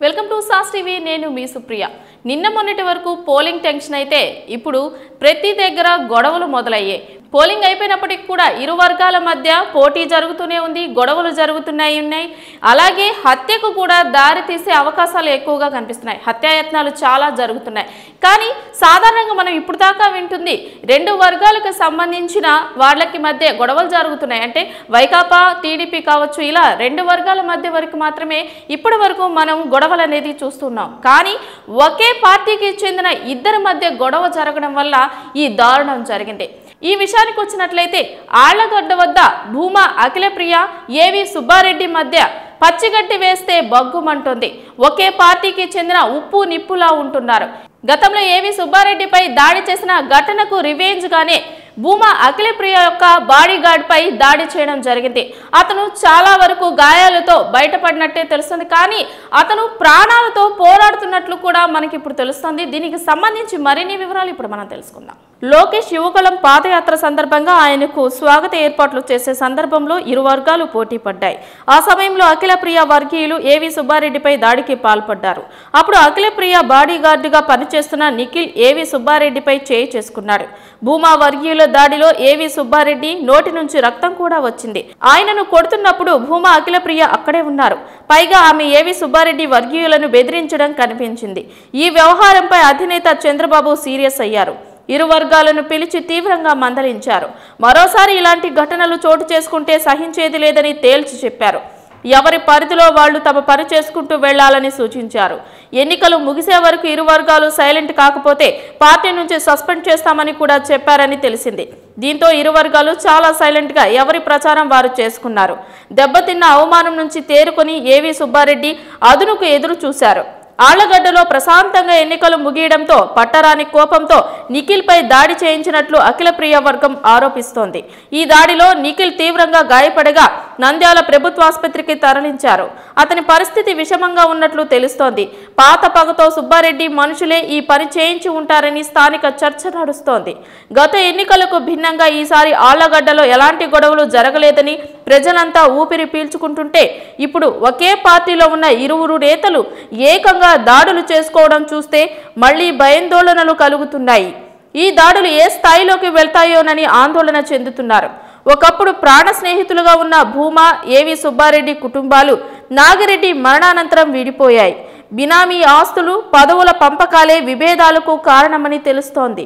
welcome to sauce TV నేను మీ సుప్రియ నిన్న మొన్నటి వరకు పోలింగ్ టెన్షన్ అయితే ఇప్పుడు ప్రతి దగ్గర గొడవలు మొదలయ్యాయి పోలింగ్ అయిపోయినప్పటికీ కూడా ఇరు వర్గాల మధ్య పోటీ జరుగుతూనే ఉంది గొడవలు జరుగుతున్నాయి అలాగే హత్యకు కూడా దారి తీసే అవకాశాలు ఎక్కువగా కనిపిస్తున్నాయి హత్యాయత్నాలు చాలా జరుగుతున్నాయి కానీ సాధారణంగా మనం ఇప్పుడు దాకా వింటుంది రెండు వర్గాలకు సంబంధించిన వాళ్ళకి మధ్య గొడవలు జరుగుతున్నాయి అంటే వైకాపా టీడీపీ కావచ్చు ఇలా రెండు వర్గాల మధ్య వరకు మాత్రమే ఇప్పటి వరకు మనం గొడవలు అనేది చూస్తున్నాం కానీ ఒకే పార్టీకి చెందిన ఇద్దరి మధ్య గొడవ జరగడం వల్ల ఈ దారుణం జరిగింది ఈ విషయానికి వచ్చినట్లయితే ఆళ్లగడ్డ వద్ద భూమా అఖిలప్రియ ఏవి సుబ్బారెడ్డి మధ్య పచ్చిగట్టి వేస్తే బగ్గుమంటుంది ఒకే పార్టీకి చెందిన ఉప్పు నిప్పులా ఉంటున్నారు గతంలో ఏవి సుబ్బారెడ్డిపై దాడి చేసిన ఘటనకు రివెంజ్ గానే భూమా అఖిలప్రియ యొక్క బాడీ గార్డ్ పై దాడి చేయడం జరిగింది అతను చాలా వరకు గాయాలతో బయటపడినట్టే తెలుస్తుంది కానీ అతను ప్రాణాలతో పోరాడుతున్నట్లు కూడా మనకి ఇప్పుడు తెలుస్తుంది దీనికి సంబంధించి మరిన్ని వివరాలు ఇప్పుడు మనం తెలుసుకుందాం లోకేష్ యువకులం పాదయాత్ర సందర్భంగా ఆయనకు స్వాగత ఏర్పాట్లు చేసే సందర్భంలో ఇరు వర్గాలు పోటీ పడ్డాయి ఆ సమయంలో అఖిలప్రియ వర్గీయులు ఏవి సుబ్బారెడ్డిపై దాడికి పాల్పడ్డారు అప్పుడు అఖిలప్రియ బాడీ గార్డుగా పనిచేస్తున్న నిఖిల్ ఏవి సుబ్బారెడ్డిపై చేయి చేసుకున్నాడు భూమా వర్గీయుల దాడిలో ఏవి సుబ్బారెడ్డి నోటి నుంచి రక్తం కూడా వచ్చింది ఆయనను కొడుతున్నప్పుడు భూమా అఖిలప్రియ అక్కడే ఉన్నారు పైగా ఆమె ఏవి సుబ్బారెడ్డి వర్గీయులను బెదిరించడం కనిపించింది ఈ వ్యవహారంపై అధినేత చంద్రబాబు సీరియస్ అయ్యారు ఇరు వర్గాలను పిలిచి తీవ్రంగా మందలించారు మరోసారి ఇలాంటి ఘటనలు చోటు చేసుకుంటే సహించేది లేదని తేల్చి చెప్పారు ఎవరి పరిధిలో వాళ్ళు తమ పని చేసుకుంటూ వెళ్లాలని సూచించారు ఎన్నికలు ముగిసే వరకు ఇరు వర్గాలు సైలెంట్ కాకపోతే పార్టీ నుంచి సస్పెండ్ చేస్తామని కూడా చెప్పారని తెలిసింది దీంతో ఇరు వర్గాలు చాలా సైలెంట్ గా ఎవరి ప్రచారం వారు చేసుకున్నారు దెబ్బతిన్న అవమానం నుంచి తేరుకొని ఏవి సుబ్బారెడ్డి అదునుకు ఎదురు చూశారు ఆళ్లగడ్డలో ప్రశాంతంగా ఎన్నికలు ముగియడంతో పట్టరాని కోపంతో నిఖిల్ పై దాడి చేయించినట్లు అఖిలప్రియ వర్గం ఆరోపిస్తోంది ఈ దాడిలో నిఖిల్ తీవ్రంగా గాయపడగా నంద్యాల ప్రభుత్వాసుపత్రికి తరలించారు అతని పరిస్థితి విషమంగా ఉన్నట్లు తెలుస్తోంది పాత పగతో సుబ్బారెడ్డి మనుషులే ఈ పని చేయించి ఉంటారని స్థానిక చర్చ నడుస్తోంది గత ఎన్నికలకు భిన్నంగా ఈసారి ఆళ్లగడ్డలో ఎలాంటి గొడవలు జరగలేదని ప్రజలంతా ఊపిరి పీల్చుకుంటుంటే ఇప్పుడు ఒకే పార్టీలో ఉన్న ఇరువురు నేతలు ఏకంగా దాడులు చేసుకోవడం చూస్తే మళ్లీ భయాందోళనలు కలుగుతున్నాయి ఈ దాడులు ఏ స్థాయిలోకి వెళ్తాయోనని ఆందోళన చెందుతున్నారు ఒకప్పుడు ప్రాణ స్నేహితులుగా ఉన్న భూమా ఏవి సుబ్బారెడ్డి కుటుంబాలు నాగిరెడ్డి మరణానంతరం విడిపోయాయి బినామీ ఆస్తులు పదవుల పంపకాలే విభేదాలకు కారణమని తెలుస్తోంది